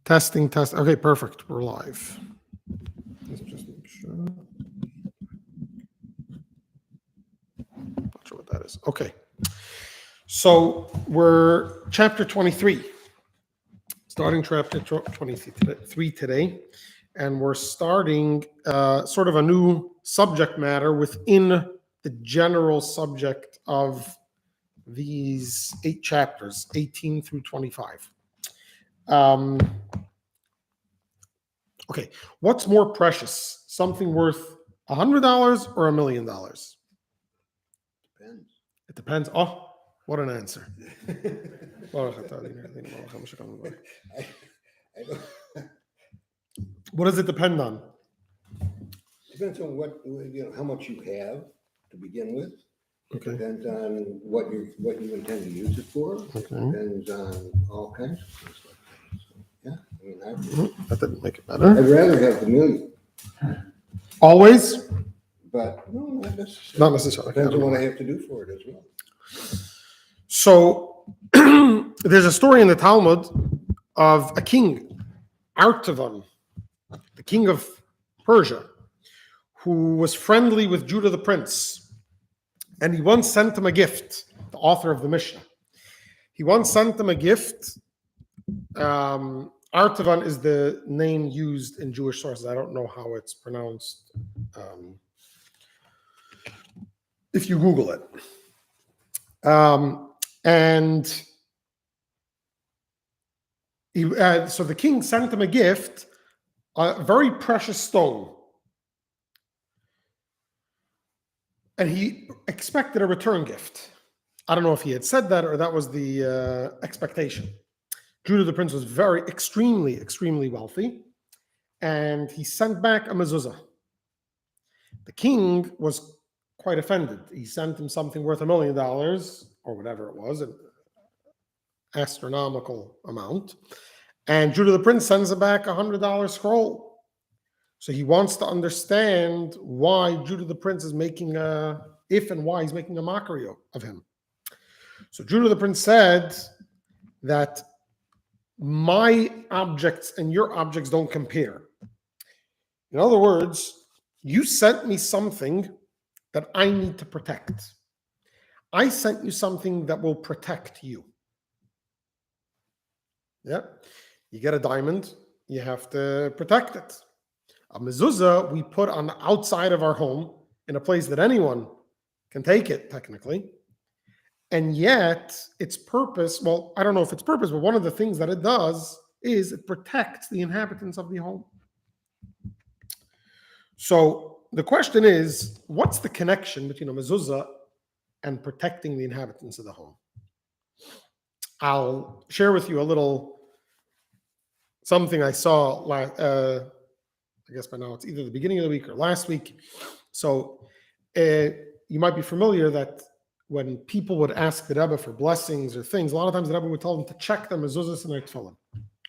Testing, test. Okay, perfect. We're live. Let's just make sure. Not sure what that is. Okay. So we're chapter 23, starting chapter 23 today, and we're starting sort of a new subject matter within the general subject of these 8 chapters, 18 through 25. Okay, what's more precious? Something worth $100 or $1 million? Depends. It depends. Oh, what an answer. I don't, What does it depend on? depends on what how much you have to begin with. It Okay. depends on what you intend to use it for. Okay. It depends on all kinds of things like that. So, yeah, That didn't make it better. I'd rather have the million, Always? but no, not necessarily. Not necessarily. Depends on what I have to do for it as well. So there's a story in the Talmud of a king, Artavan, the king of Persia, who was friendly with Judah the prince. And he once sent him a gift, the author of the Mishnah. He once sent him a gift. Artavan is the name used in Jewish sources. I don't know how it's pronounced if you Google it. So the king sent him a gift, a very precious stone. And he expected a return gift. I don't know if he had said that or that was the expectation. Judah the prince was extremely wealthy, and he sent back a mezuzah. The king was quite offended. He sent him something worth $1 million or whatever it was, an astronomical amount. And Judah the prince sends him back a $100 scroll. So he wants to understand why Judah the prince is making why he's making a mockery of him. So Judah the prince said that my objects and your objects don't compare. In other words, you sent me something that I need to protect. I sent you something that will protect you. Yeah. You get a diamond, you have to protect it. A mezuzah we put on the outside of our home in a place that anyone can take it, technically. And yet its purpose, well, I don't know if it's purpose, but one of the things that it does is it protects the inhabitants of the home. So the question is, what's the connection between a mezuzah and protecting the inhabitants of the home? I'll share with you a little something I saw I guess by now it's either the beginning of the week or last week. So you might be familiar that when people would ask the Rebbe for blessings or things, a lot of times the Rebbe would tell them to check their mezuzahs and their tefillin,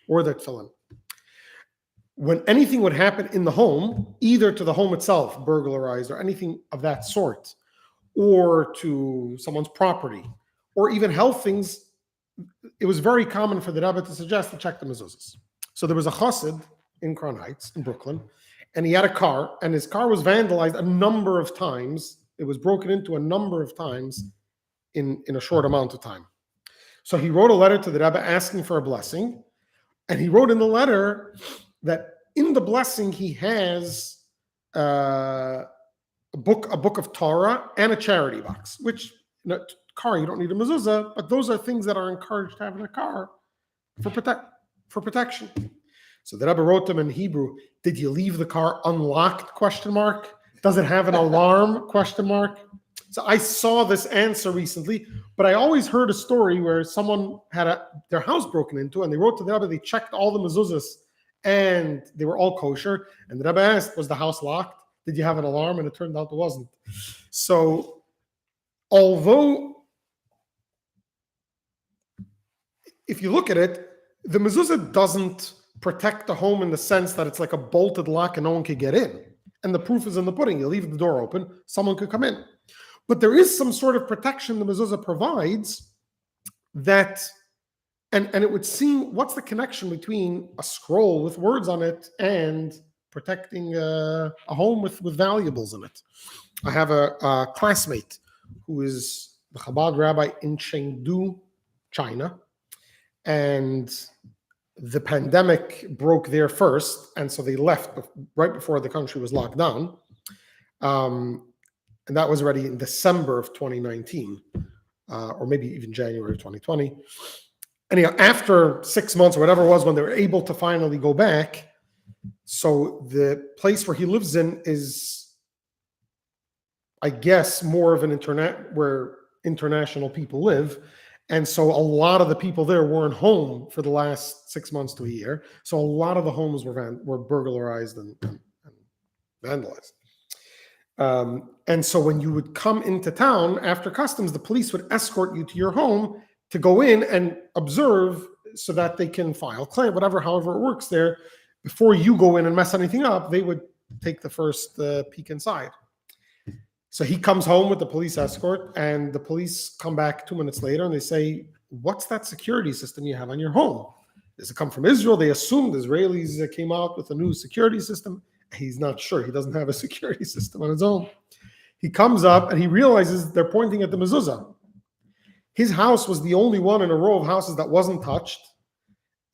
or their tefillin. When anything would happen in the home, either to the home itself, burglarized or anything of that sort, or to someone's property, or even health things, it was very common for the Rebbe to suggest to check the mezuzahs. So there was a chassid in Crown Heights in Brooklyn, and he had a car, and his car was vandalized a number of times. It was broken into a number of times in a short amount of time. So he wrote a letter to the Rebbe asking for a blessing, and he wrote in the letter that in the blessing he has a book of Torah and a charity box, which car, you don't need a mezuzah, but those are things that are encouraged to have in a car for protection. So the Rebbe wrote them in Hebrew, did you leave the car unlocked, question mark? Does it have an alarm, question mark? So I saw this answer recently, but I always heard a story where someone had their house broken into, and they wrote to the Rebbe, they checked all the mezuzahs, and they were all kosher. And the Rebbe asked, was the house locked? Did you have an alarm? And it turned out it wasn't. So although, if you look at it, the mezuzah doesn't protect the home in the sense that it's like a bolted lock and no one could get in. And the proof is in the pudding. You leave the door open, someone could come in. But there is some sort of protection the mezuzah provides that And it would seem, what's the connection between a scroll with words on it and protecting a home with valuables in it? I have a classmate who is the Chabad rabbi in Chengdu, China, and the pandemic broke there first, and so they left right before the country was locked down. And that was already in December of 2019, or maybe even January of 2020. Anyhow, after 6 months or whatever it was when they were able to finally go back, so the place where he lives in is, I guess, more of an internet where international people live. And so a lot of the people there weren't home for the last 6 months to a year. So a lot of the homes were burglarized and vandalized. And so when you would come into town after customs, the police would escort you to your home to go in and observe so that they can file claim, however it works there. Before you go in and mess anything up, they would take the first peek inside. So he comes home with the police escort, and the police come back 2 minutes later and they say, "What's that security system you have on your home? Does it come from Israel?" They assumed Israelis came out with a new security system. He's not sure. He doesn't have a security system on his own. He comes up and he realizes they're pointing at the mezuzah. His house was the only one in a row of houses that wasn't touched.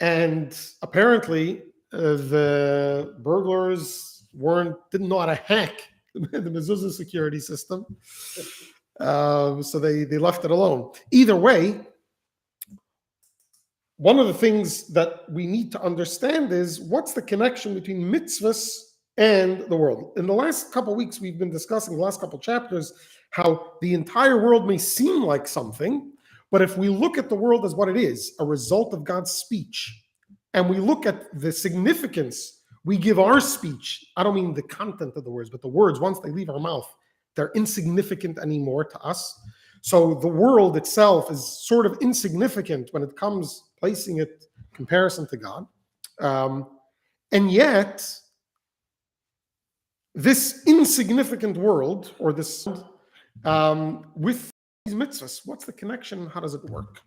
And apparently the burglars didn't know how to hack the mezuzah security system. So they left it alone. Either way, one of the things that we need to understand is what's the connection between mitzvahs and the world. In the last couple of weeks, we've been discussing, the last couple of chapters, how the entire world may seem like something, but if we look at the world as what it is, a result of God's speech, and we look at the significance we give our speech, I don't mean the content of the words, but the words, once they leave our mouth, they're insignificant anymore to us. So the world itself is sort of insignificant when it comes placing it in comparison to God. And yet, this insignificant world, or this with these mitzvahs, what's the connection? How does it work?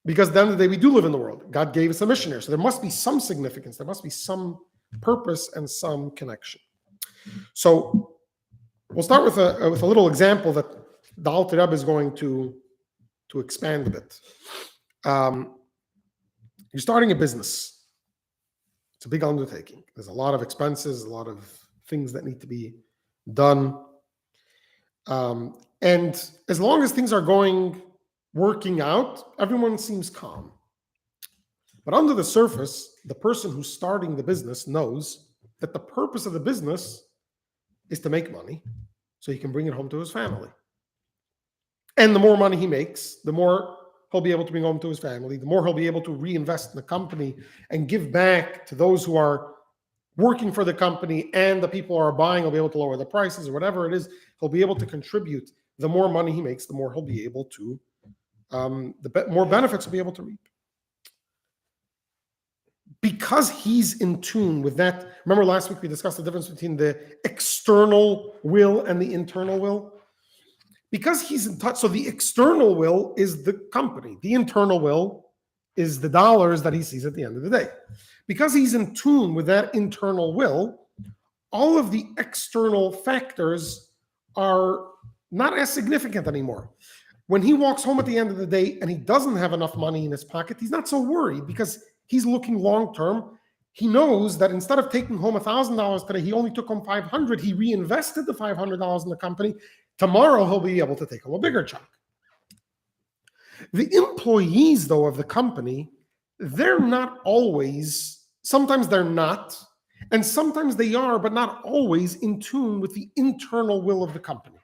Because at the end of the day, we do live in the world. God gave us a mission here. So there must be some significance. There must be some purpose and some connection. So we'll start with a little example that the Alter Rebbe is going to expand a bit. You're starting a business. It's a big undertaking. There's a lot of expenses, a lot of things that need to be done. And as long as things are working out, everyone seems calm. But under the surface, the person who's starting the business knows that the purpose of the business is to make money so he can bring it home to his family. And the more money he makes, the more he'll be able to bring home to his family, the more he'll be able to reinvest in the company and give back to those who are working for the company, and the people who are buying will be able to lower the prices or whatever it is. He'll be able to contribute. The more money he makes, the more he'll be able to, more benefits he'll be able to reap. Because he's in tune with that. Remember last week we discussed the difference between the external will and the internal will? Because he's in touch, so the external will is the company. The internal will is the dollars that he sees at the end of the day. Because he's in tune with that internal will, all of the external factors are not as significant anymore. When he walks home at the end of the day and he doesn't have enough money in his pocket, he's not so worried because he's looking long term. He knows that instead of taking home $1,000 today, he only took home $500. He reinvested the $500 in the company. Tomorrow, he'll be able to take home a bigger chunk. The employees, though, of the company, they're not always, sometimes they're not, and sometimes they are, but not always in tune with the internal will of the company.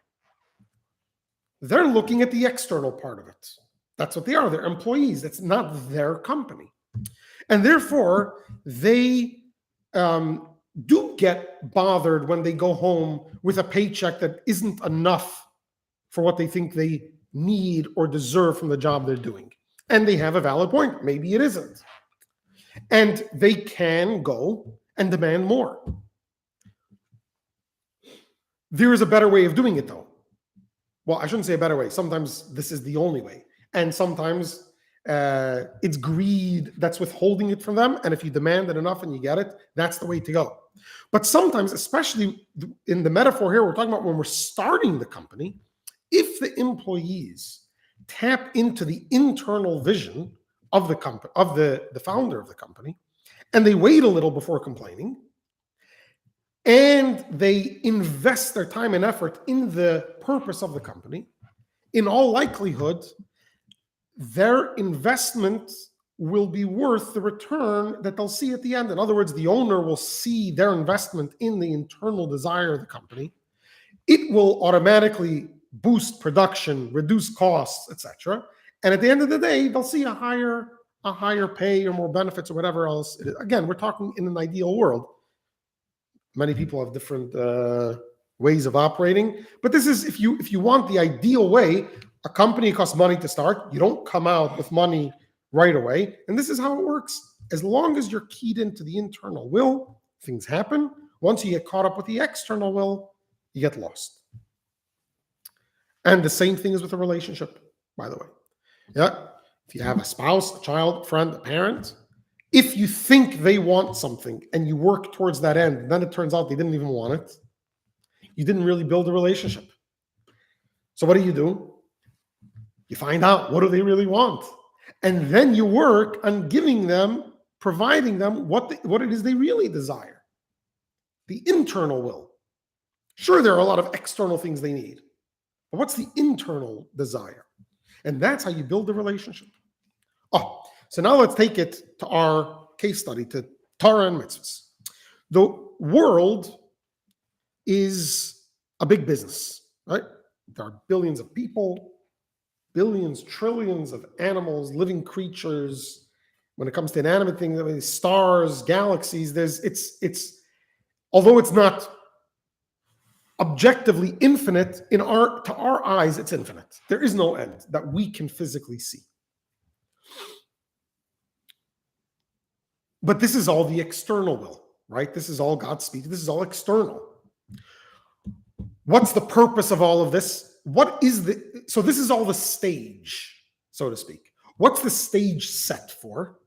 They're looking at the external part of it. That's what they are. They're employees. That's not their company. And therefore, they do get bothered when they go home with a paycheck that isn't enough for what they think they need or deserve from the job they're doing. And they have a valid point. Maybe it isn't. And they can go and demand more. There is a better way of doing it, though. Well, I shouldn't say a better way. Sometimes this is the only way. And sometimes It's greed that's withholding it from them. And if you demand it enough and you get it, that's the way to go. But sometimes, especially in the metaphor here, we're talking about when we're starting the company, if the employees tap into the internal vision of the company, of the founder of the company, and they wait a little before complaining, and they invest their time and effort in the purpose of the company, in all likelihood, their investment will be worth the return that they'll see at the end. In other words, the owner will see their investment in the internal desire of the company. It will automatically boost production, reduce costs, etc. And at the end of the day, they'll see a higher pay or more benefits or whatever else it is. Again, we're talking in an ideal world. Many people have different ways of operating, but this is if you want the ideal way. A company costs money to start. You don't come out with money right away, and this is how it works. As long as you're keyed into the internal will, things happen. Once you get caught up with the external will, you get lost. And the same thing is with a relationship, by the way. Yeah, if you have a spouse, a child, a friend, a parent, if you think they want something and you work towards that end, then it turns out they didn't even want it, you didn't really build a relationship. So what do? You find out, what do they really want? And then you work on giving them, providing them what it is they really desire. The internal will. Sure, there are a lot of external things they need, but what's the internal desire? And that's how you build the relationship. Oh, so now let's take it to our case study, to Torah and mitzvahs. The world is a big business, right? There are billions of people, billions, trillions of animals, living creatures. When it comes to inanimate things, I mean, stars, galaxies, although it's not objectively infinite, to our eyes, it's infinite. There is no end that we can physically see. But this is all the external will, right? This is all God speaking. This is all external. What's the purpose of all of this? So this is all the stage, so to speak. What's the stage set for?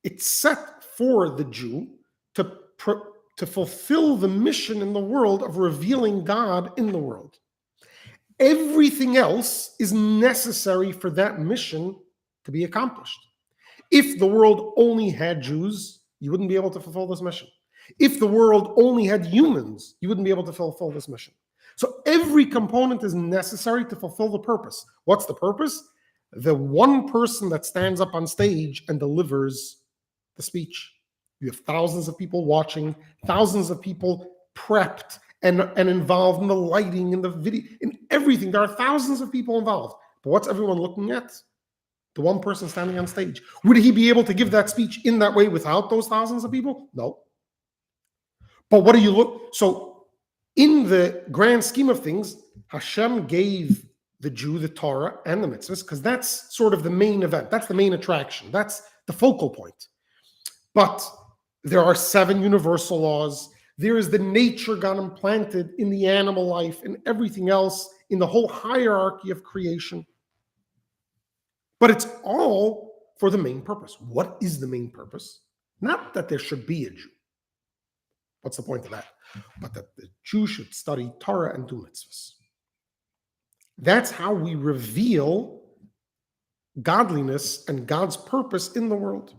It's set for the Jew to fulfill the mission in the world of revealing God in the world. Everything else is necessary for that mission to be accomplished. If the world only had Jews, you wouldn't be able to fulfill this mission. If the world only had humans, you wouldn't be able to fulfill this mission. So every component is necessary to fulfill the purpose. What's the purpose? The one person that stands up on stage and delivers the speech. You have thousands of people watching, thousands of people prepped and involved in the lighting, in the video, in everything. There are thousands of people involved. But what's everyone looking at? The one person standing on stage. Would he be able to give that speech in that way without those thousands of people? No. But what do you look? So in the grand scheme of things, Hashem gave the Jew the Torah and the mitzvahs because that's sort of the main event. That's the main attraction. That's the focal point. But there are 7 universal laws. There is the nature God implanted in the animal life and everything else in the whole hierarchy of creation. But it's all for the main purpose. What is the main purpose? Not that there should be a Jew. What's the point of that? But that the Jew should study Torah and do mitzvahs. That's how we reveal godliness and God's purpose in the world.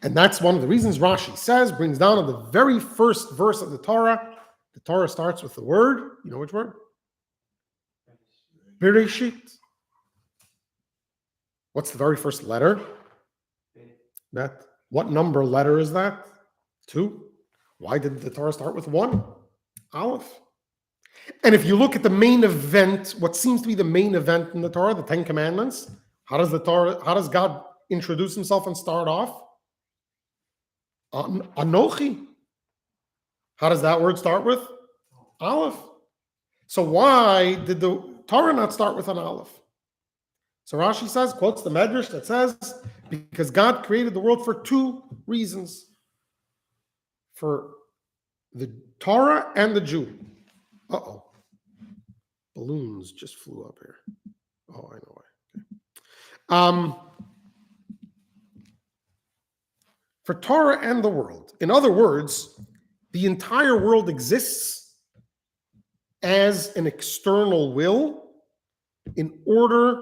And that's one of the reasons Rashi says, brings down in the very first verse of the Torah starts with the word, you know which word? Bereshit. What's the very first letter? What number letter is that? 2. Why did the Torah start with 1? Aleph. And if you look at the main event, what seems to be the main event in the Torah, the 10 Commandments, how does God introduce himself and start off? Anochi. How does that word start with? Aleph. So why did the Torah not start with an Aleph? So Rashi says, quotes the Medrash that says, because God created the world for 2 reasons. For the Torah and the Jew. Balloons just flew up here. Oh, I know For Torah and the world. In other words, the entire world exists as an external will in order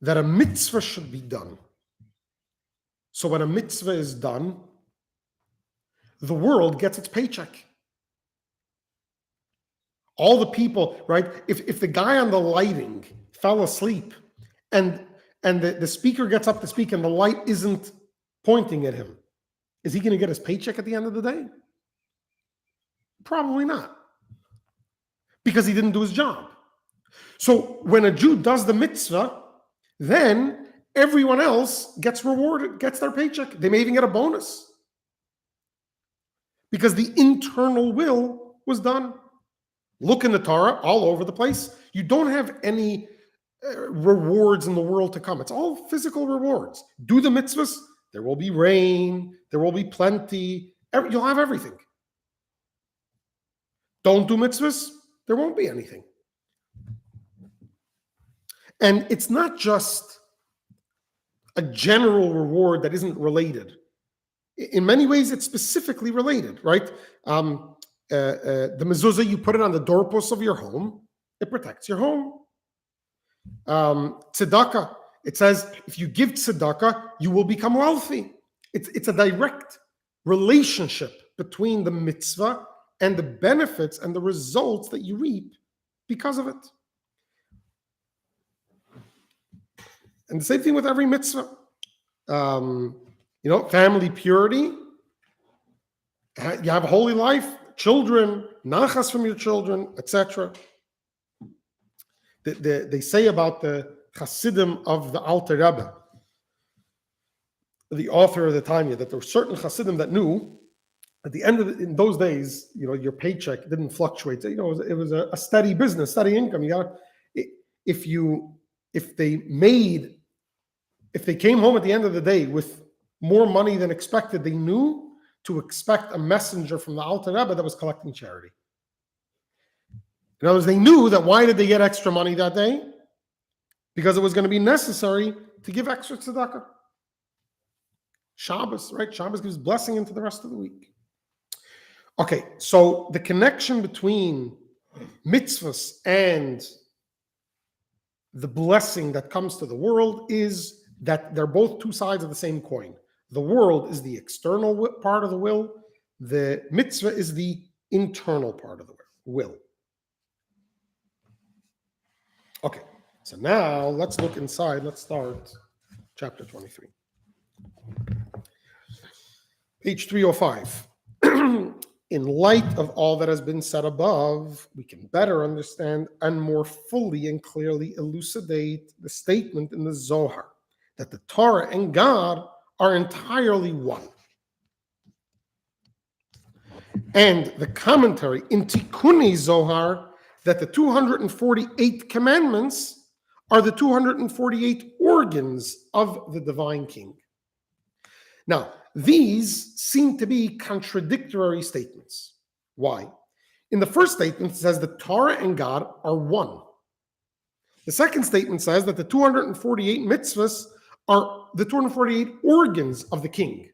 that a mitzvah should be done. So when a mitzvah is done, the world gets its paycheck. All the people, right? If the guy on the lighting fell asleep and the speaker gets up to speak and the light isn't pointing at him, is he going to get his paycheck at the end of the day? Probably not, because he didn't do his job. So when a Jew does the mitzvah, then everyone else gets rewarded, gets their paycheck. They may even get a bonus, because the internal will was done. Look in the Torah all over the place. You don't have any rewards in the world to come. It's all physical rewards. Do the mitzvahs, there will be rain, there will be plenty, you'll have everything. Don't do mitzvahs, there won't be anything. And it's not just a general reward that isn't related. In many ways, it's specifically related, right? The mezuzah, you put it on the doorposts of your home, it protects your home. Tzedakah, it says if you give tzedakah, you will become wealthy. It's a direct relationship between the mitzvah and the benefits and the results that you reap because of it. And the same thing with every mitzvah. Family purity. You have a holy life, children, nachas from your children, etc. They say about the Hasidim of the Alter Rebbe, the author of the Tanya, that there were certain Hasidim that knew at the end of in those days, your paycheck didn't fluctuate. It was a steady business, steady income. If they came home at the end of the day with more money than expected, they knew to expect a messenger from the Alter Rebbe that was collecting charity. In other words, they knew that why did they get extra money that day? Because it was going to be necessary to give extra tzedakah. Shabbos, right? Shabbos gives blessing into the rest of the week. Okay, so the connection between mitzvahs and the blessing that comes to the world is that they're both two sides of the same coin. The world is the external part of the will. The mitzvah is the internal part of the will. Okay, so now let's look inside. Let's start chapter 23. Page 305. In light of all that has been said above, we can better understand and more fully and clearly elucidate the statement in the Zohar that the Torah and God are entirely one. And the commentary in Tikkuni Zohar that the 248 commandments are the 248 organs of the divine king. Now, these seem to be contradictory statements. Why? In the first statement, it says the Torah and God are one. The second statement says that the 248 mitzvahs are the 248 organs of the king.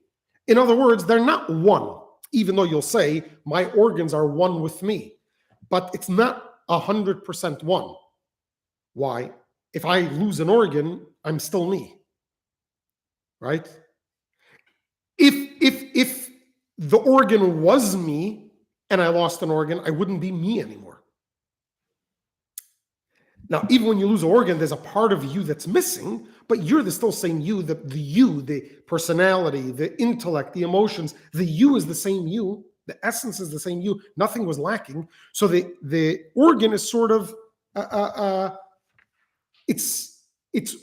In other words, they're not one, even though you'll say, my organs are one with me. But it's not 100% one. Why? If I lose an organ, I'm still me. Right? If the organ was me and I lost an organ, I wouldn't be me anymore. Now, even when you lose an organ, there's a part of you that's missing, but you're the still same you, the personality, the intellect, the emotions. The you is the same you. The essence is the same you. Nothing was lacking. So the organ is sort of, it's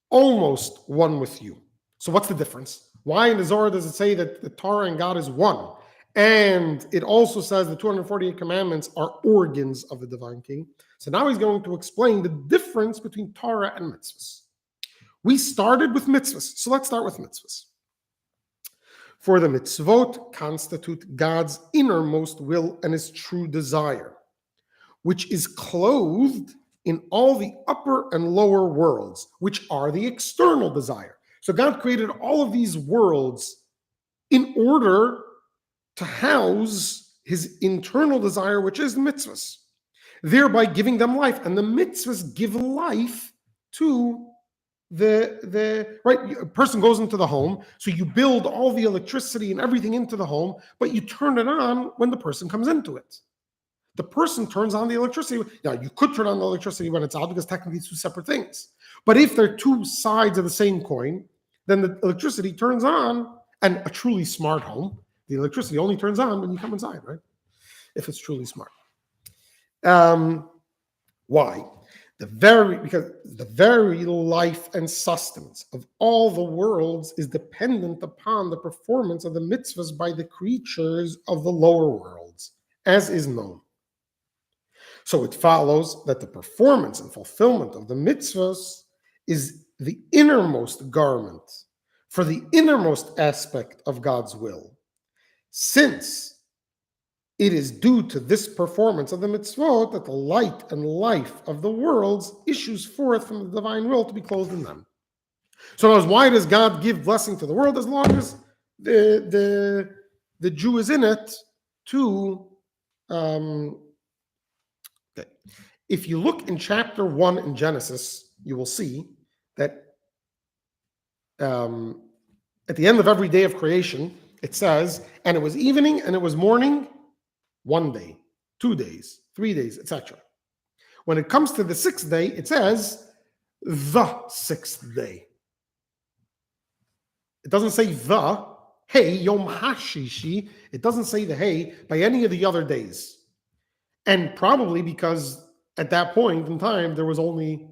almost one with you. So what's the difference? Why in the Zohar does it say that the Torah and God is one? And it also says the 248 commandments are organs of the divine king. So now he's going to explain the difference between Torah and mitzvahs. We started with mitzvahs, so let's start with mitzvahs. For the mitzvot constitute God's innermost will and his true desire, which is clothed in all the upper and lower worlds, which are the external desire. So God created all of these worlds in order to house his internal desire, which is mitzvahs, thereby giving them life. And the mitzvahs give life to the right. A person goes into the home, so you build all the electricity and everything into the home, but you turn it on when the person comes into it. The person turns on the electricity. Now, you could turn on the electricity when it's out, because technically it's two separate things. But if they're two sides of the same coin, then the electricity turns on. And a truly smart home, the electricity only turns on when you come inside, right? If it's truly smart. Why? Because the very life and sustenance of all the worlds is dependent upon the performance of the mitzvahs by the creatures of the lower worlds, as is known. So it follows that the performance and fulfillment of the mitzvahs is the innermost garment for the innermost aspect of God's will, since it is due to this performance of the mitzvot that the light and life of the worlds issues forth from the divine will to be clothed in them. So why does God give blessing to the world? As long as the Jew is in it to okay. If you look in chapter 1 in Genesis, you will see that at the end of every day of creation, it says, and it was evening and it was morning, 1 day, 2 days, 3 days, etc. When it comes to the 6th day, it says the 6th day. It doesn't say the, hey, Yom HaShishi. It doesn't say the hey by any of the other days. And probably because at that point in time, there was only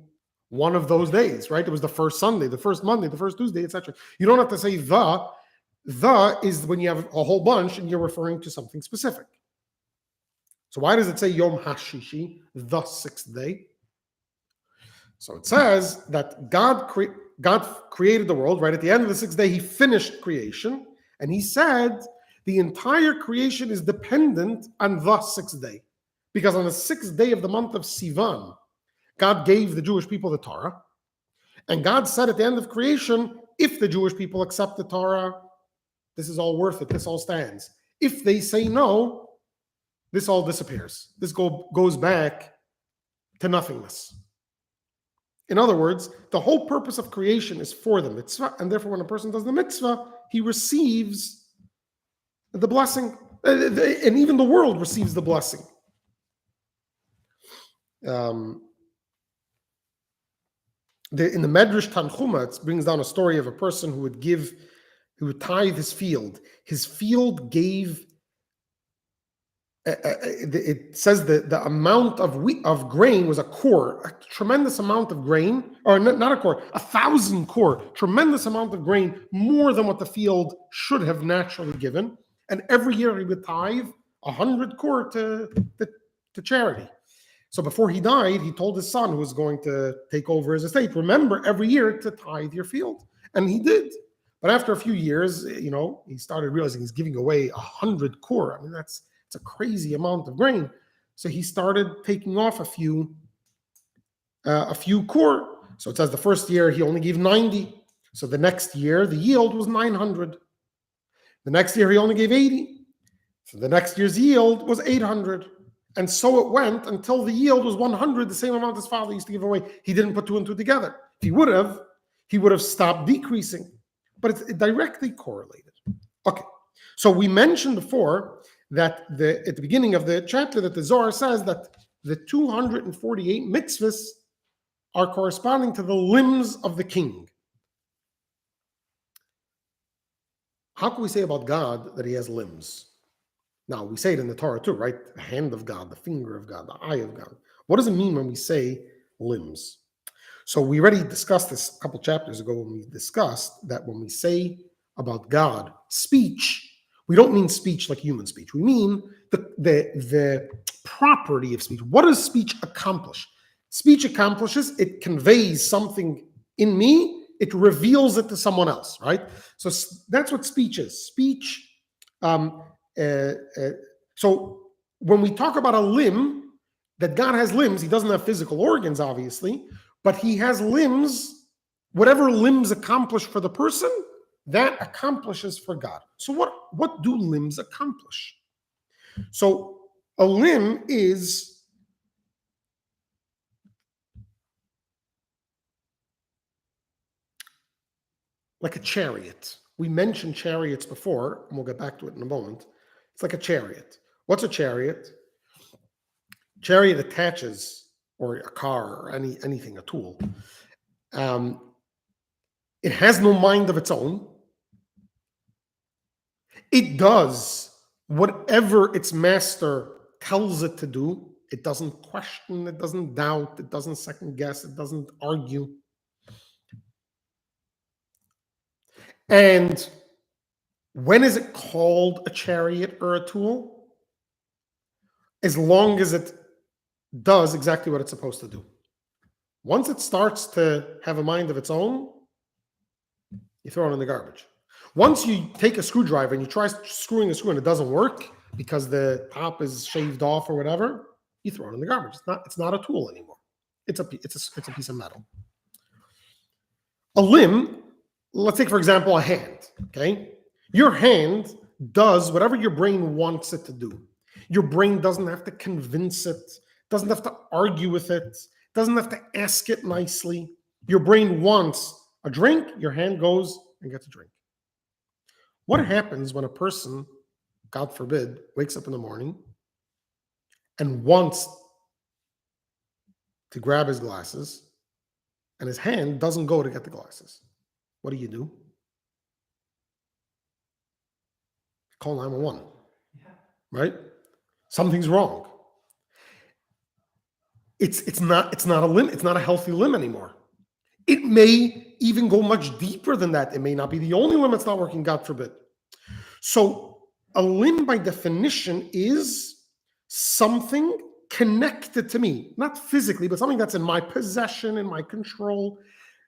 one of those days, right? It was the first Sunday, the first Monday, the first Tuesday, etc. You don't have to say the. The is when you have a whole bunch and you're referring to something specific. So why does it say Yom HaShishi, the 6th day? So it says that God created the world, right? At the end of the 6th day, he finished creation. And he said the entire creation is dependent on the 6th day. Because on the 6th day of the month of Sivan, God gave the Jewish people the Torah. And God said at the end of creation, if the Jewish people accept the Torah, this is all worth it. This all stands. If they say no, this all disappears. This goes back to nothingness. In other words, the whole purpose of creation is for the mitzvah, and therefore when a person does the mitzvah, he receives the blessing, and even the world receives the blessing. In the Medrash Tanchuma, it brings down a story of a person who would tithe his field. His field gave, it says the amount of grain was a core, a tremendous amount of grain, or not a core, 1,000 core, tremendous amount of grain, more than what the field should have naturally given. And every year he would tithe 100 core to charity. So before he died, he told his son, who was going to take over his estate, remember every year to tithe your field. And he did. But after a few years, he started realizing he's giving away 100 core. I mean, it's a crazy amount of grain. So he started taking off a few core. So it says the first year he only gave 90. So the next year, the yield was 900. The next year he only gave 80. So the next year's yield was 800. And so it went until the yield was 100, the same amount his father used to give away. He didn't put 2 and 2 together. If he would have stopped decreasing. But it's directly correlated. Okay, so we mentioned before that at the beginning of the chapter that the Zohar says that the 248 mitzvahs are corresponding to the limbs of the king. How can we say about God that he has limbs? Now, we say it in the Torah too, right? The hand of God, the finger of God, the eye of God. What does it mean when we say limbs? So we already discussed this a couple chapters ago when we discussed that when we say about God speech, we don't mean speech like human speech. We mean the property of speech. What does speech accomplish? Speech accomplishes, it conveys something in me, it reveals it to someone else, right? So that's what speech is. Speech, so when we talk about a limb, that God has limbs. He doesn't have physical organs, obviously, but he has limbs. Whatever limbs accomplish for the person, that accomplishes for God. So what do limbs accomplish? So a limb is like a chariot. We mentioned chariots before, and we'll get back to it in a moment. It's like a chariot. What's a chariot? Chariot attaches, or a car, or anything, a tool. It has no mind of its own. It does whatever its master tells it to do. It doesn't question, it doesn't doubt, it doesn't second guess, it doesn't argue. And when is it called a chariot or a tool? As long as it does exactly what it's supposed to do. Once it starts to have a mind of its own, you throw it in the garbage. Once you take a screwdriver and you try screwing a screw and it doesn't work because the top is shaved off or whatever, you throw it in the garbage. It's not a tool anymore. It's a piece of metal. A limb, let's take for example a hand. Okay, your hand does whatever your brain wants it to do. Your brain doesn't have to convince it, doesn't have to argue with it, doesn't have to ask it nicely. Your brain wants a drink, your hand goes and gets a drink. What happens when a person, God forbid, wakes up in the morning and wants to grab his glasses and his hand doesn't go to get the glasses? What do? Call 911, right? Something's wrong. It's not a limb. It's not a healthy limb anymore. It may even go much deeper than that. It may not be the only limb that's not working, God forbid. So a limb by definition is something connected to me, not physically, but something that's in my possession, in my control,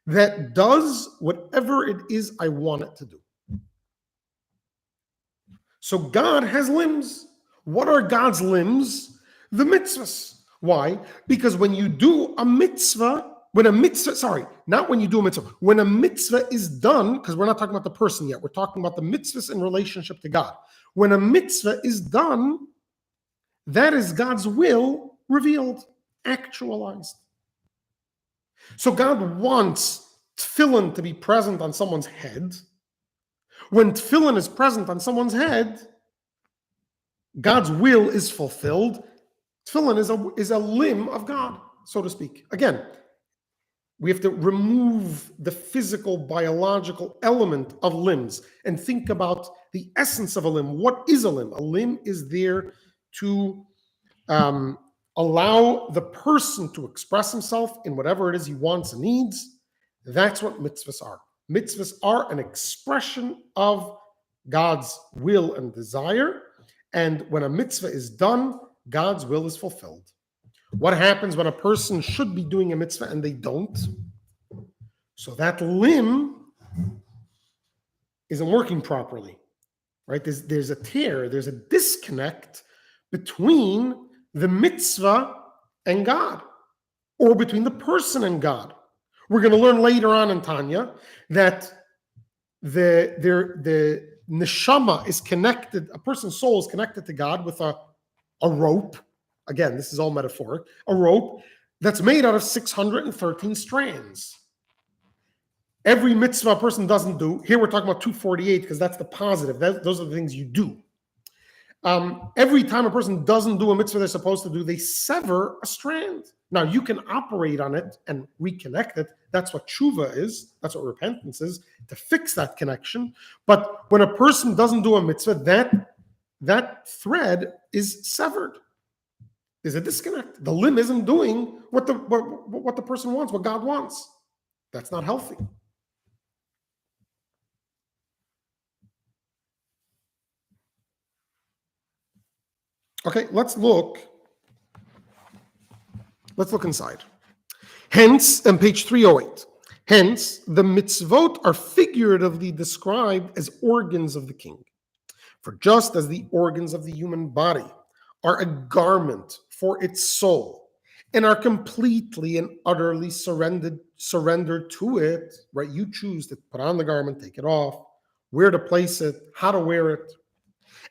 that does whatever it is I want it to do. So God has limbs. What are God's limbs? The mitzvahs. Why? Because when you do a mitzvah, when a mitzvah is done, because we're not talking about the person yet, we're talking about the mitzvahs in relationship to God. When a mitzvah is done, that is God's will revealed, actualized. So God wants tefillin to be present on someone's head. When tefillin is present on someone's head, God's will is fulfilled. Tefillin is a limb of God, so to speak. Again, we have to remove the physical, biological element of limbs and think about the essence of a limb. What is a limb? A limb is there to allow the person to express himself in whatever it is he wants and needs. That's what mitzvahs are. Mitzvahs are an expression of God's will and desire. And when a mitzvah is done, God's will is fulfilled. What happens when a person should be doing a mitzvah and they don't? So that limb isn't working properly, right? There's a tear, there's a disconnect between the mitzvah and God, or between the person and God. We're going to learn later on in Tanya that the neshama is connected, a person's soul is connected to God with a rope. Again, this is all metaphoric. A rope that's made out of 613 strands. Every mitzvah a person doesn't do, here we're talking about 248 because that's the positive. Those are the things you do. Every time a person doesn't do a mitzvah they're supposed to do, they sever a strand. Now, you can operate on it and reconnect it. That's what tshuva is. That's what repentance is, to fix that connection. But when a person doesn't do a mitzvah, that thread is severed. There's a disconnect. The limb isn't doing what the person wants, what God wants. That's not healthy. Okay, let's look inside. Hence, on page 308, hence, the mitzvot are figuratively described as organs of the king. For just as the organs of the human body are a garment for its soul and are completely and utterly surrendered to it, right? You choose to put on the garment, take it off, where to place it, how to wear it,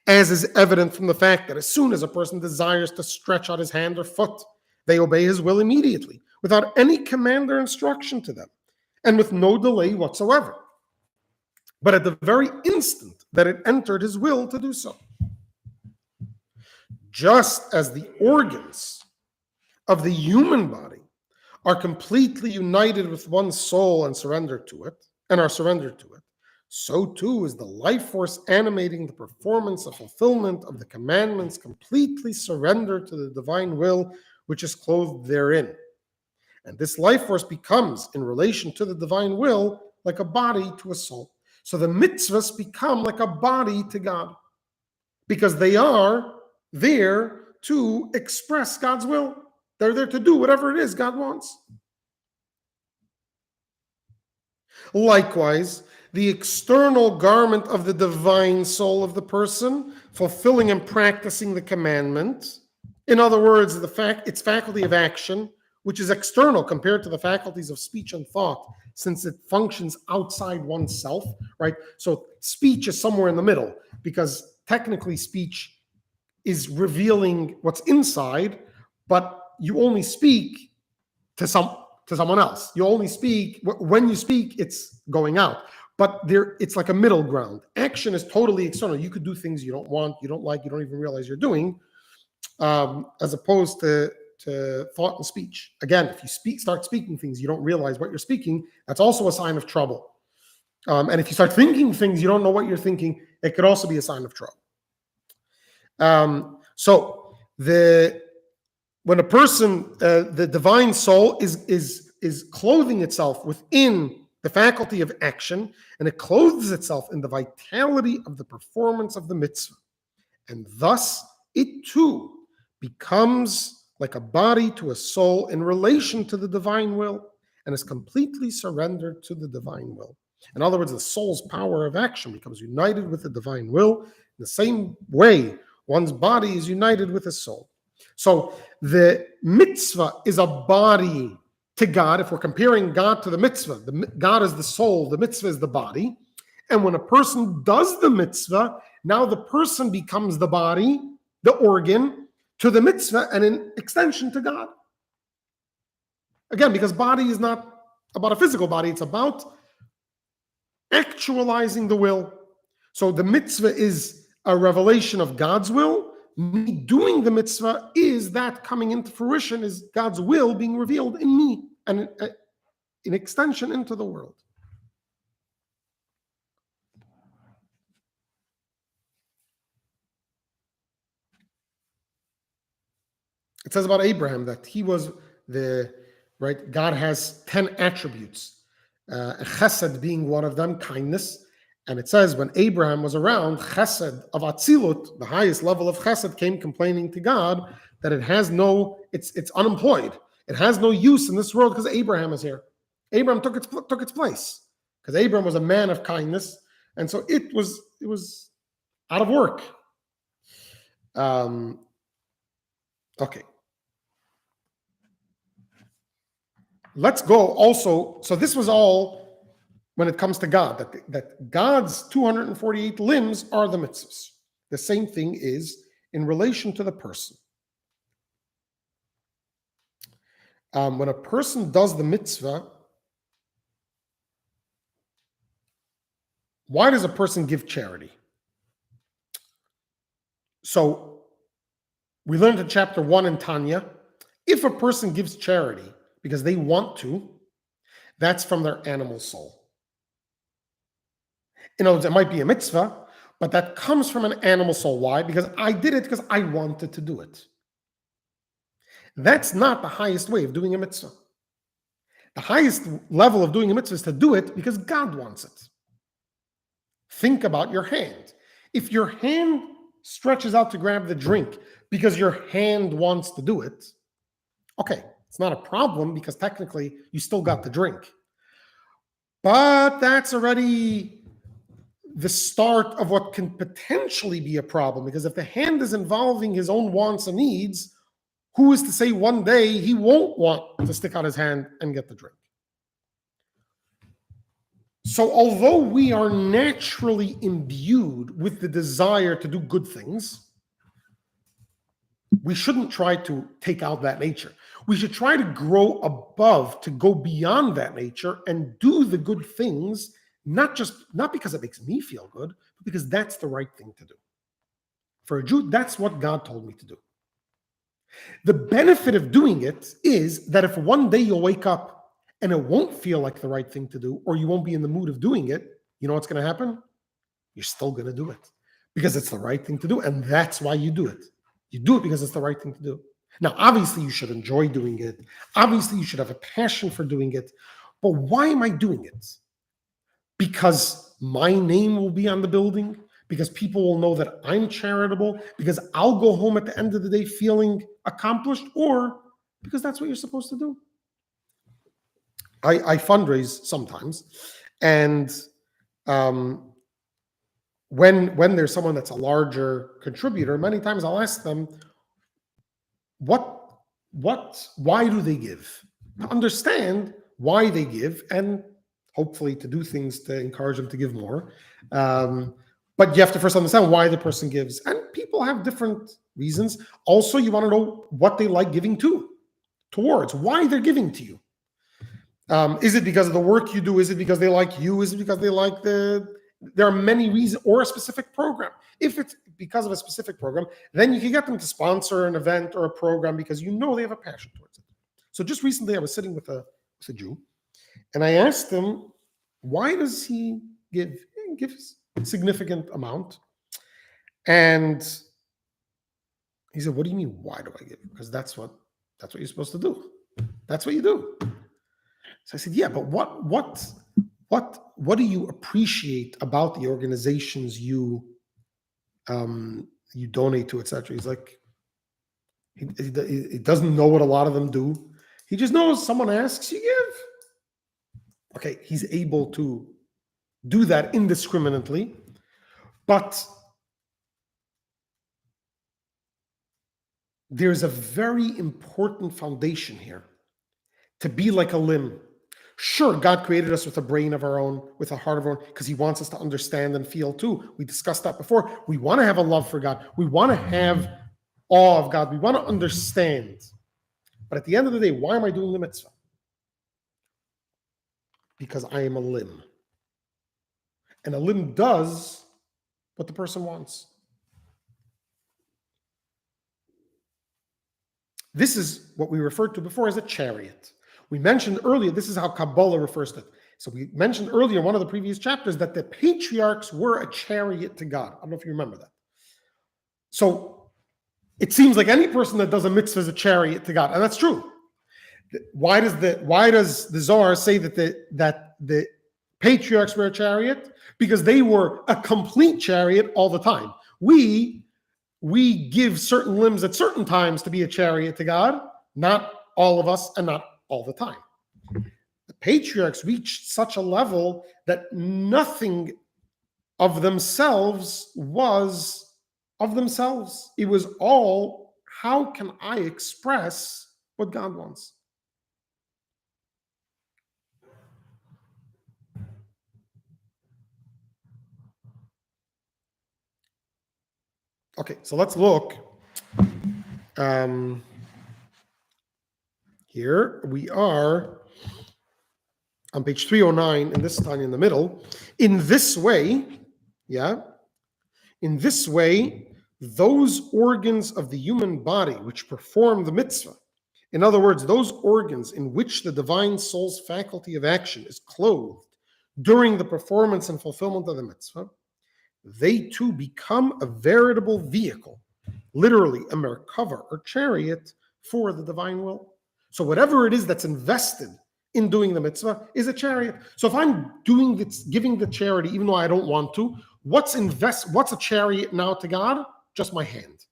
as is evident from the fact that as soon as a person desires to stretch out his hand or foot, they obey his will immediately, without any command or instruction to them, and with no delay whatsoever. But at the very instant that it entered his will to do so. Just as the organs of the human body are completely united with one soul and surrendered to it, so too is the life force animating the performance of fulfillment of the commandments completely surrendered to the divine will which is clothed therein. And this life force becomes, in relation to the divine will, like a body to a soul. So the mitzvahs become like a body to God, because they are there to express God's will. They're there to do whatever it is God wants. Likewise, the external garment of the divine soul of the person, fulfilling and practicing the commandment, in other words, its faculty of action, which is external compared to the faculties of speech and thought, since it functions outside oneself, right? So speech is somewhere in the middle, because technically speech is revealing what's inside, but you only speak to someone else. You only speak when you speak, it's going out. But it's like a middle ground. Action is totally external. You could do things you don't want, you don't like, you don't even realize you're doing, as opposed to thought and speech. Again, if you start speaking things you don't realize what you're speaking, that's also a sign of trouble. And if you start thinking things you don't know what you're thinking, it could also be a sign of trouble. So when a person, the divine soul is clothing itself within the faculty of action, and it clothes itself in the vitality of the performance of the mitzvah, and thus it too becomes like a body to a soul in relation to the divine will, and is completely surrendered to the divine will. In other words, the soul's power of action becomes united with the divine will in the same way one's body is united with his soul. So the mitzvah is a body to God. If we're comparing God to the mitzvah, God is the soul, the mitzvah is the body. And when a person does the mitzvah, now the person becomes the body, the organ, to the mitzvah, and in extension to God. Again, because body is not about a physical body, it's about actualizing the will. So the mitzvah is a revelation of God's will. Me doing the mitzvah is that coming into fruition, is God's will being revealed in me and in extension into the world. It says about Abraham that he was right, God has 10 attributes, chesed being one of them, kindness. And it says when Abraham was around, chesed of Atzilut, the highest level of chesed, came complaining to God that it's unemployed. It has no use in this world because Abraham is here. Abraham took its place because Abraham was a man of kindness, and so it was out of work. Okay. Let's go also. So this was all when it comes to God, that God's 248 limbs are the mitzvahs. The same thing is in relation to the person. When a person does the mitzvah, why does a person give charity? So we learned in chapter 1 in Tanya, if a person gives charity because they want to, that's from their animal soul. In other words, it might be a mitzvah, but that comes from an animal soul. Why? Because I did it because I wanted to do it. That's not the highest way of doing a mitzvah. The highest level of doing a mitzvah is to do it because God wants it. Think about your hand. If your hand stretches out to grab the drink because your hand wants to do it, okay, it's not a problem because technically you still got the drink. But that's already the start of what can potentially be a problem, because if the hand is involving his own wants and needs, Who is to say one day he won't want to stick out his hand and get the drink? So although we are naturally imbued with the desire to do good things, we shouldn't try to take out that nature. We should try to grow above, to go beyond that nature and do the good things, not because it makes me feel good, but because that's the right thing to do. For a Jew, that's what God told me to do. The benefit of doing it is that if one day you'll wake up and it won't feel like the right thing to do, or you won't be in the mood of doing it, you know what's going to happen? You're still going to do it because it's the right thing to do. And that's why you do it. You do it because it's the right thing to do. Now, obviously, you should enjoy doing it. Obviously, you should have a passion for doing it. But why am I doing it? Because my name will be on the building? Because people will know that I'm charitable? Because I'll go home at the end of the day feeling accomplished? Or because that's what you're supposed to do? I fundraise sometimes, and when there's someone that's a larger contributor, many times I'll ask them, why do they give? To understand why they give, and hopefully to do things to encourage them to give more. But you have to first understand why the person gives, and people have different reasons. Also, you want to know what they like giving towards, why they're giving to you. Is it because of the work you do? Is it because they like you? Is it because they like there are many reasons, or a specific program? If it's because of a specific program, then you can get them to sponsor an event or a program because you know they have a passion towards it. So just recently I was sitting with a Jew, and I asked him, why does he give? He gives a significant amount. And he said, what do you mean, why do I give? Because that's what you're supposed to do. That's what you do. So I said, yeah, but what do you appreciate about the organizations you donate to, etc.? He's like, he doesn't know what a lot of them do. He just knows someone asks, you give. Okay, he's able to do that indiscriminately, but there's a very important foundation here. To be like a limb. Sure, God created us with a brain of our own, with a heart of our own, because he wants us to understand and feel too. We discussed that before. We want to have a love for God. We want to have awe of God. We want to understand. But at the end of the day, why am I doing the mitzvah? Because I am a limb. And a limb does what the person wants. This is what we referred to before as a chariot. We mentioned earlier, this is how Kabbalah refers to it. So we mentioned earlier in one of the previous chapters that the patriarchs were a chariot to God. I don't know if you remember that. So it seems like any person that does a mitzvah is a chariot to God, and that's true. Why does the Zohar say that the patriarchs were a chariot? Because they were a complete chariot all the time. We give certain limbs at certain times to be a chariot to God, not all of us and not all the time. The patriarchs reached such a level that nothing of themselves was of themselves. It was all, how can I express what God wants? Okay, so let's look. Here we are on page 309, and this is Tanya in the middle. In this way, those organs of the human body which perform the mitzvah, in other words, those organs in which the divine soul's faculty of action is clothed during the performance and fulfillment of the mitzvah, they too become a veritable vehicle, literally a merkava or chariot for the divine will. So whatever it is that's invested in doing the mitzvah is a chariot. So if I'm doing this, giving the charity, even though I don't want to, what's a chariot now to God? Just my hand.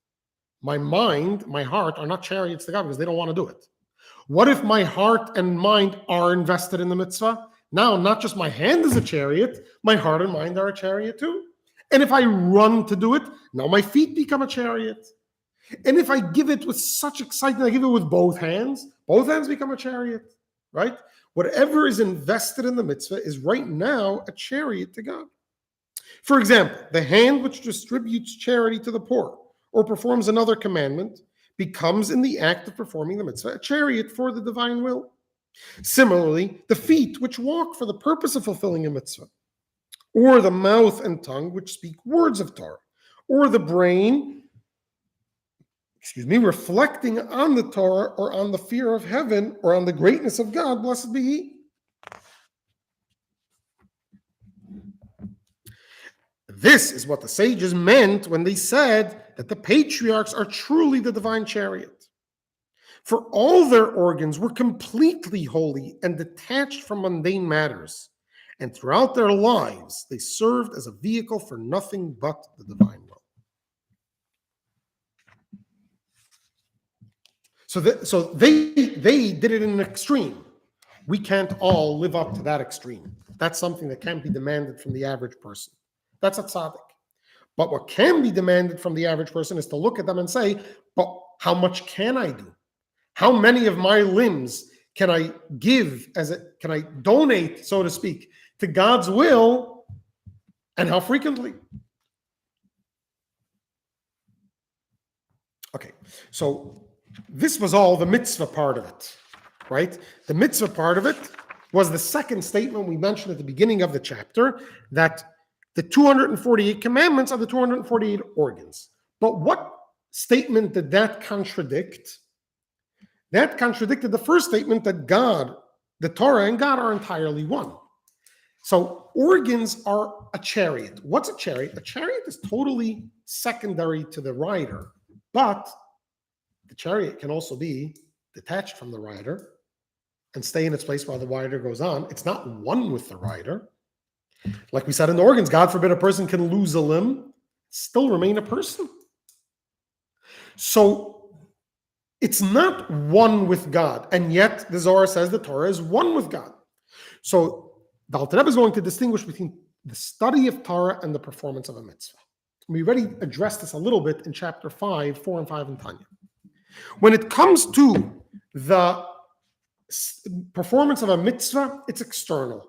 My mind, my heart are not chariots to God because they don't want to do it. What if my heart and mind are invested in the mitzvah? Now, not just my hand is a chariot, my heart and mind are a chariot too. And if I run to do it, now my feet become a chariot. And if I give it with such excitement, I give it with both hands become a chariot, right? Whatever is invested in the mitzvah is right now a chariot to God. For example, the hand which distributes charity to the poor or performs another commandment becomes in the act of performing the mitzvah a chariot for the divine will. Similarly, the feet which walk for the purpose of fulfilling a mitzvah, or the mouth and tongue which speak words of Torah, or the brain, reflecting on the Torah or on the fear of heaven or on the greatness of God, blessed be He. This is what the sages meant when they said that the patriarchs are truly the divine chariot. For all their organs were completely holy and detached from mundane matters, and throughout their lives they served as a vehicle for nothing but the divine will. So they did it in an extreme. We can't all live up to that extreme. That's something that can't be demanded from the average person. That's a tzaddik. But what can be demanded from the average person is to look at them and say, but how much can I do? How many of my limbs can I give can I donate, so to speak, to God's will, and how frequently? Okay, so this was all the mitzvah part of it, right? The mitzvah part of it was the second statement we mentioned at the beginning of the chapter, that the 248 commandments are the 248 organs. But what statement did that contradict? That contradicted the first statement that God, the Torah and God are entirely one. So organs are a chariot. What's a chariot? A chariot is totally secondary to the rider, but the chariot can also be detached from the rider and stay in its place while the rider goes on. It's not one with the rider. Like we said in the organs, God forbid a person can lose a limb, still remain a person. So it's not one with God, and yet the Zohar says the Torah is one with God. So the Alter Rebbe is going to distinguish between the study of Torah and the performance of a mitzvah. We already addressed this a little bit in chapter 5, 4 and 5 in Tanya. When it comes to the performance of a mitzvah, it's external,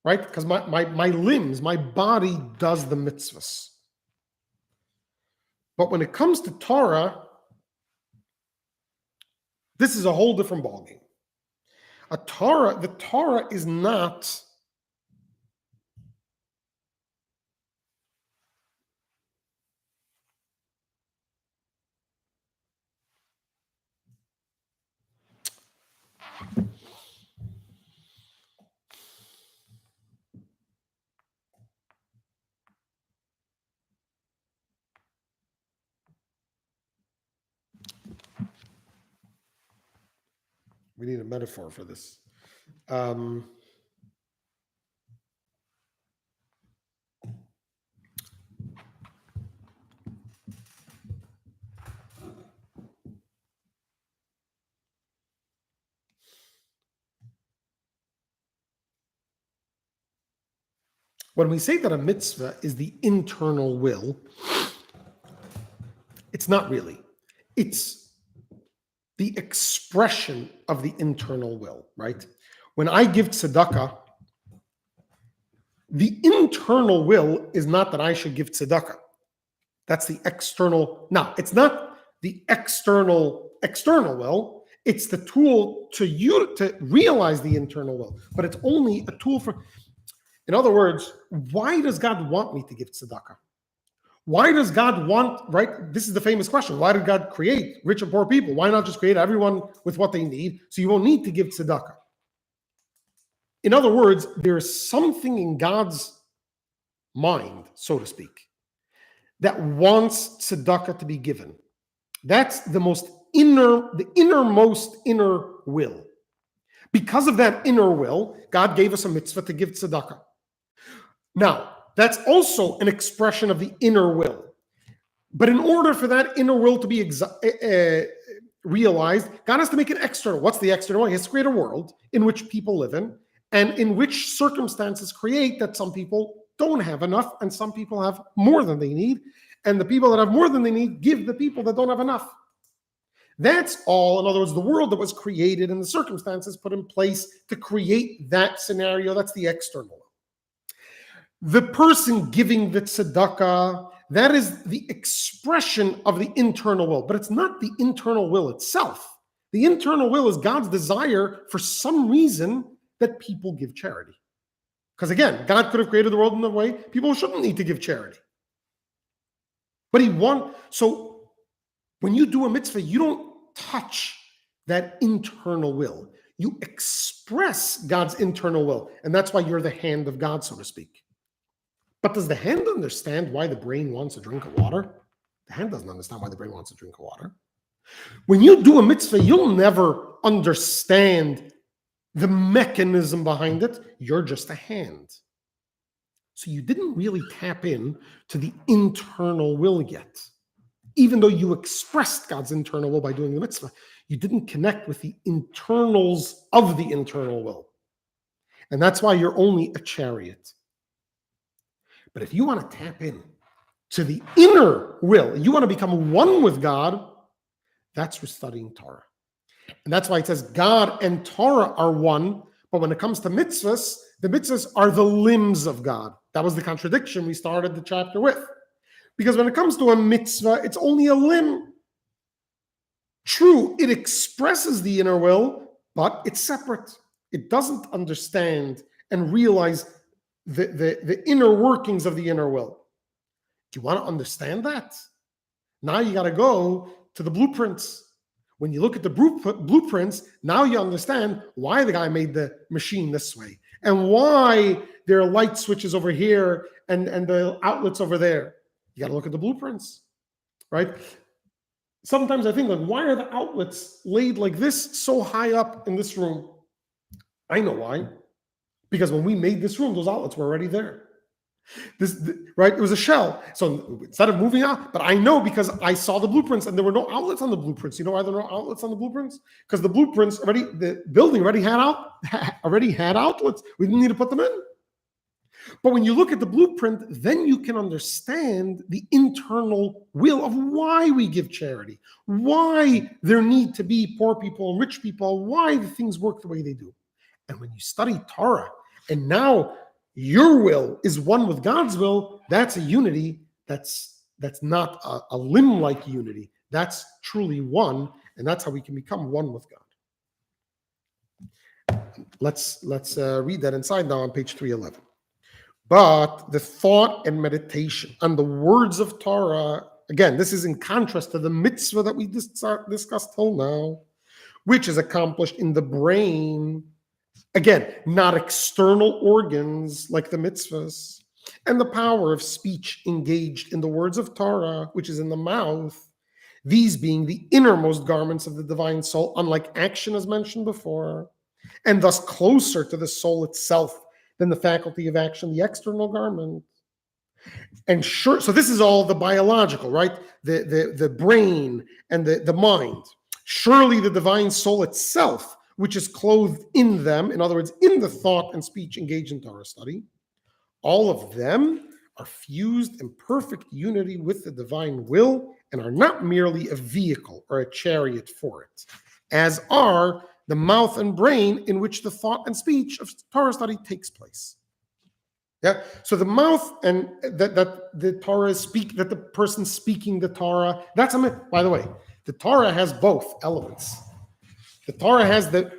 right? Because my limbs, my body does the mitzvahs. But when it comes to Torah, this is a whole different ballgame. The Torah is not we need a metaphor for this. When we say that a mitzvah is the internal will, it's not really. It's the expression of the internal will, right? When I give tzedakah, the internal will is not that I should give tzedakah. That's the external. Now, it's not the external will. It's the tool to realize the internal will, but it's only a tool for. In other words, why does God want me to give tzedakah? Why does God want, right? This is the famous question. Why did God create rich and poor people? Why not just create everyone with what they need so you won't need to give tzedakah? In other words, there's something in God's mind, so to speak, that wants tzedakah to be given. That's the innermost inner will. Because of that inner will, God gave us a mitzvah to give tzedakah. Now, that's also an expression of the inner will. But in order for that inner will to be realized, God has to make it external. What's the external? He has to create a world in which people live in, and in which circumstances create that some people don't have enough and some people have more than they need. And the people that have more than they need, give the people that don't have enough. That's all. In other words, the world that was created and the circumstances put in place to create that scenario, that's the external. The person giving the tzedakah, that is the expression of the internal will, but it's not the internal will itself. The internal will is God's desire for some reason that people give charity. Because again, God could have created the world in a way people shouldn't need to give charity. But so when you do a mitzvah, you don't touch that internal will. You express God's internal will. And that's why you're the hand of God, so to speak. But does the hand understand why the brain wants a drink of water? The hand doesn't understand why the brain wants a drink of water. When you do a mitzvah, you'll never understand the mechanism behind it. You're just a hand. So you didn't really tap in to the internal will yet. Even though you expressed God's internal will by doing the mitzvah, you didn't connect with the internals of the internal will. And that's why you're only a chariot. But if you want to tap in to the inner will, you want to become one with God, that's for studying Torah. And that's why it says God and Torah are one. But when it comes to mitzvahs, the mitzvahs are the limbs of God. That was the contradiction we started the chapter with. Because when it comes to a mitzvah, it's only a limb. True, it expresses the inner will, but it's separate. It doesn't understand and realize the inner workings of the inner will. Do you want to understand that? Now you got to go to the blueprints. When you look at the blueprints, now you understand why the guy made the machine this way and why there are light switches over here and the outlets over there. You got to look at the blueprints, right? Sometimes I think, like, why are the outlets laid like this so high up in this room? I know why. Because when we made this room, those outlets were already there. Right? It was a shell. So instead of moving out, but I know because I saw the blueprints and there were no outlets on the blueprints. You know why there were no outlets on the blueprints? Because the blueprints the building already had outlets. We didn't need to put them in. But when you look at the blueprint, then you can understand the internal will of why we give charity, why there need to be poor people and rich people, why the things work the way they do. And when you study Torah, and now your will is one with God's will, that's a unity that's not a limb-like unity. That's truly one, and that's how we can become one with God. Let's read that inside now on page 311. But the thought and meditation on the words of Torah, again, this is in contrast to the mitzvah that we discussed till now, which is accomplished in the brain. Again, not external organs like the mitzvahs, and the power of speech engaged in the words of Torah, which is in the mouth, these being the innermost garments of the divine soul, unlike action as mentioned before, and thus closer to the soul itself than the faculty of action, the external garment. And sure, so this is all the biological, right? The brain and the mind. Surely the divine soul itself, which is clothed in them, in other words, in the thought and speech engaged in Torah study, all of them are fused in perfect unity with the divine will and are not merely a vehicle or a chariot for it, as are the mouth and brain in which the thought and speech of Torah study takes place. Yeah. So the mouth and that the Torah that the person speaking the Torah, by the way, the Torah has both elements. The Torah has the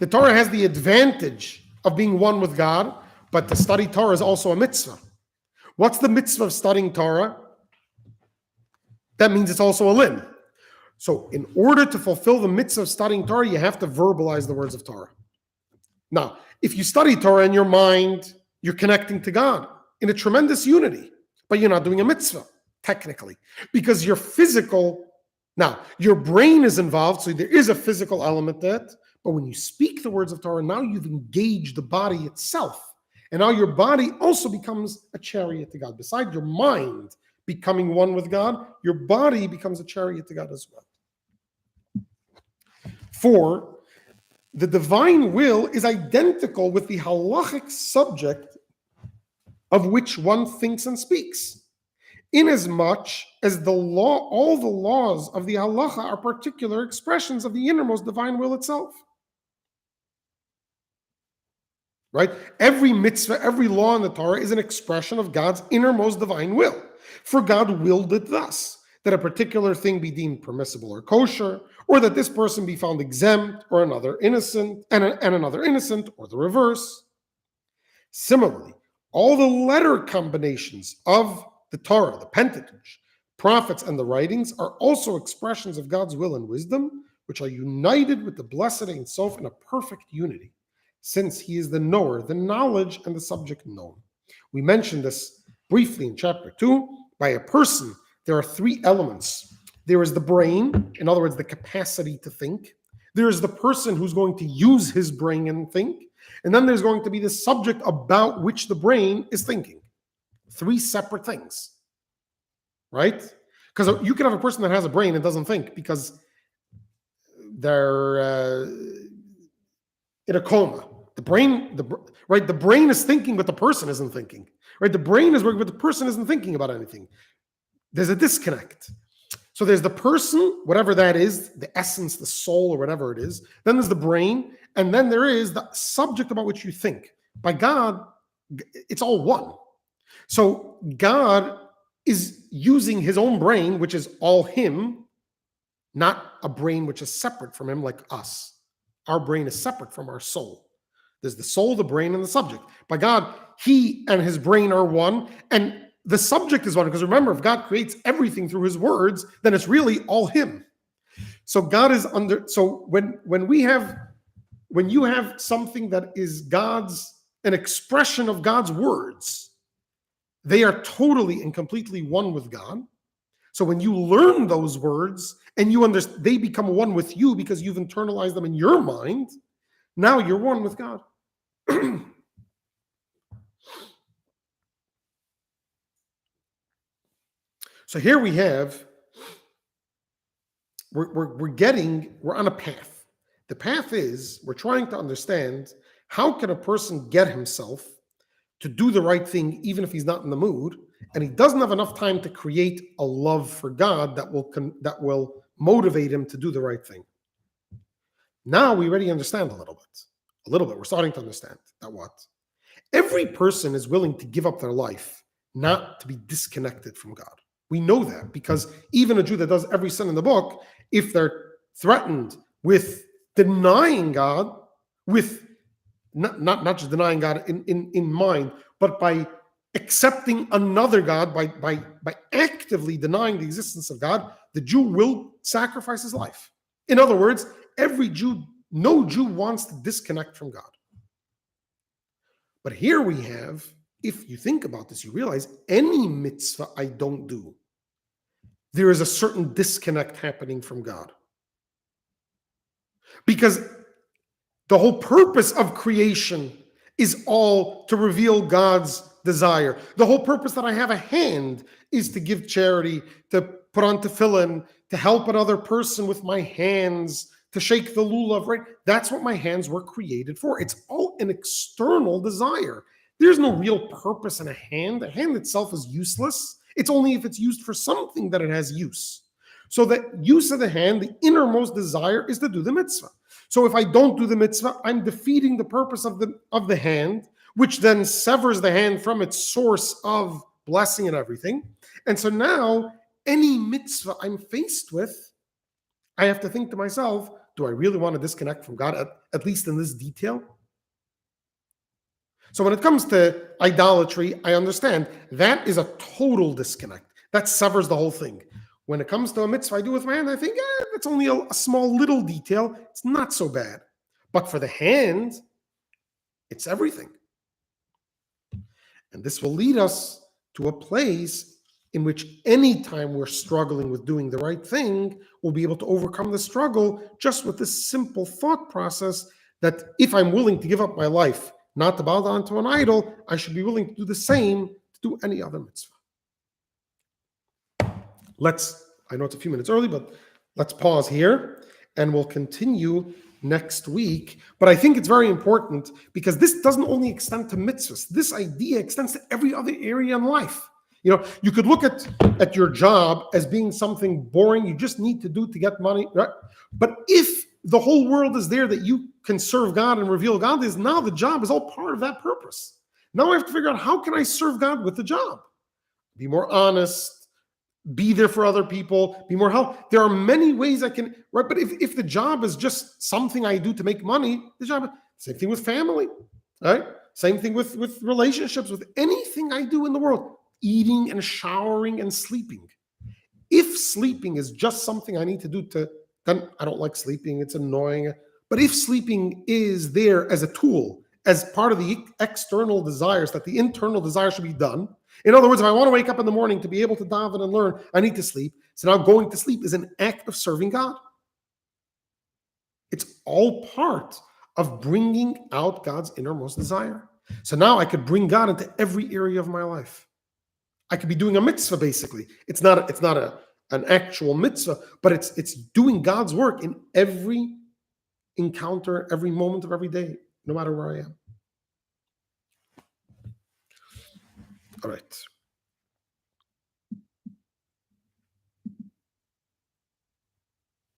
Torah has the advantage of being one with God, but to study Torah is also a mitzvah. What's the mitzvah of studying Torah? That means it's also a limb. So in order to fulfill the mitzvah of studying Torah, you have to verbalize the words of Torah. Now, if you study Torah in your mind, you're connecting to God in a tremendous unity, but you're not doing a mitzvah, technically, because your brain is involved, so there is a physical element to it, but when you speak the words of Torah, now you've engaged the body itself, and now your body also becomes a chariot to God. Besides your mind becoming one with God, your body becomes a chariot to God as well. 4, the divine will is identical with the halachic subject of which one thinks and speaks, inasmuch as the law, all the laws of the halacha are particular expressions of the innermost divine will itself. Right? Every mitzvah, every law in the Torah is an expression of God's innermost divine will. For God willed it thus, that a particular thing be deemed permissible or kosher, or that this person be found exempt, or another innocent, and another innocent, or the reverse. Similarly, all the letter combinations of the Torah, the Pentateuch, prophets, and the writings are also expressions of God's will and wisdom, which are united with the blessed Ein Sof in a perfect unity, since he is the knower, the knowledge, and the subject known. We mentioned this briefly in chapter 2. By a person, there are three elements. There is the brain, in other words, the capacity to think. There is the person who's going to use his brain and think. And then there's going to be the subject about which the brain is thinking. Three separate things, right? Because you can have a person that has a brain and doesn't think because they're in a coma. The brain is thinking, but the person isn't thinking. Right? The brain is working, but the person isn't thinking about anything. There's a disconnect. So there's the person, whatever that is, the essence, the soul, or whatever it is. Then there's the brain, and then there is the subject about which you think. By God, it's all one. So God is using his own brain, which is all him, not a brain which is separate from him like us. Our brain is separate from our soul. There's the soul, the brain, and the subject. By God, he and his brain are one, and the subject is one. Because remember, if God creates everything through his words, then it's really all him. So God is under. So when you have something that is an expression of God's words, they are totally and completely one with God. So when you learn those words and you understand, they become one with you because you've internalized them in your mind. Now you're one with God. So here we have, we're on a path. The path is, we're trying to understand, how can a person get himself to do the right thing even if he's not in the mood, and he doesn't have enough time to create a love for God that will motivate him to do the right thing. Now we already understand a little bit. We're starting to understand that what? Every person is willing to give up their life not to be disconnected from God. We know that because even a Jew that does every sin in the book, if they're threatened with denying God, with not just denying God in mind, but by accepting another God, by actively denying the existence of God, the Jew will sacrifice his life. In other words, no Jew wants to disconnect from God. But here we have, if you think about this, you realize any mitzvah I don't do, there is a certain disconnect happening from God. Because the whole purpose of creation is all to reveal God's desire. The whole purpose that I have a hand is to give charity, to put on tefillin, to help another person with my hands, to shake the lulav, right? That's what my hands were created for. It's all an external desire. There's no real purpose in a hand. The hand itself is useless. It's only if it's used for something that it has use. So the use of the hand, the innermost desire, is to do the mitzvah. So if I don't do the mitzvah, I'm defeating the purpose of the hand, which then severs the hand from its source of blessing and everything. And so now, any mitzvah I'm faced with, I have to think to myself, do I really want to disconnect from God, at least in this detail? So when it comes to idolatry, I understand that is a total disconnect. That severs the whole thing. When it comes to a mitzvah I do with my hand, I think it's only a small little detail. It's not so bad. But for the hand, it's everything. And this will lead us to a place in which anytime we're struggling with doing the right thing, we'll be able to overcome the struggle just with this simple thought process that if I'm willing to give up my life, not to bow down to an idol, I should be willing to do the same to do any other mitzvah. I know it's a few minutes early, but let's pause here and we'll continue next week. But I think it's very important because this doesn't only extend to mitzvahs. This idea extends to every other area in life. You could look at your job as being something boring you just need to do to get money, right? But if the whole world is there that you can serve God and reveal God, is now the job is all part of that purpose. Now I have to figure out, how can I serve God with the job? Be more honest, be there for other people, be more help. There are many ways I can, right? But if the job is just something I do to make money, the job, same thing with family, right? Same thing with relationships, with anything I do in the world, eating and showering and sleeping. If sleeping is just something I need to do then I don't like sleeping, it's annoying. But if sleeping is there as a tool, as part of the external desires, that the internal desire should be done. In other words, if I want to wake up in the morning to be able to daven and learn, I need to sleep. So now going to sleep is an act of serving God. It's all part of bringing out God's innermost desire. So now I could bring God into every area of my life. I could be doing a mitzvah, basically. It's not an actual mitzvah, but it's doing God's work in every encounter, every moment of every day, no matter where I am. All right.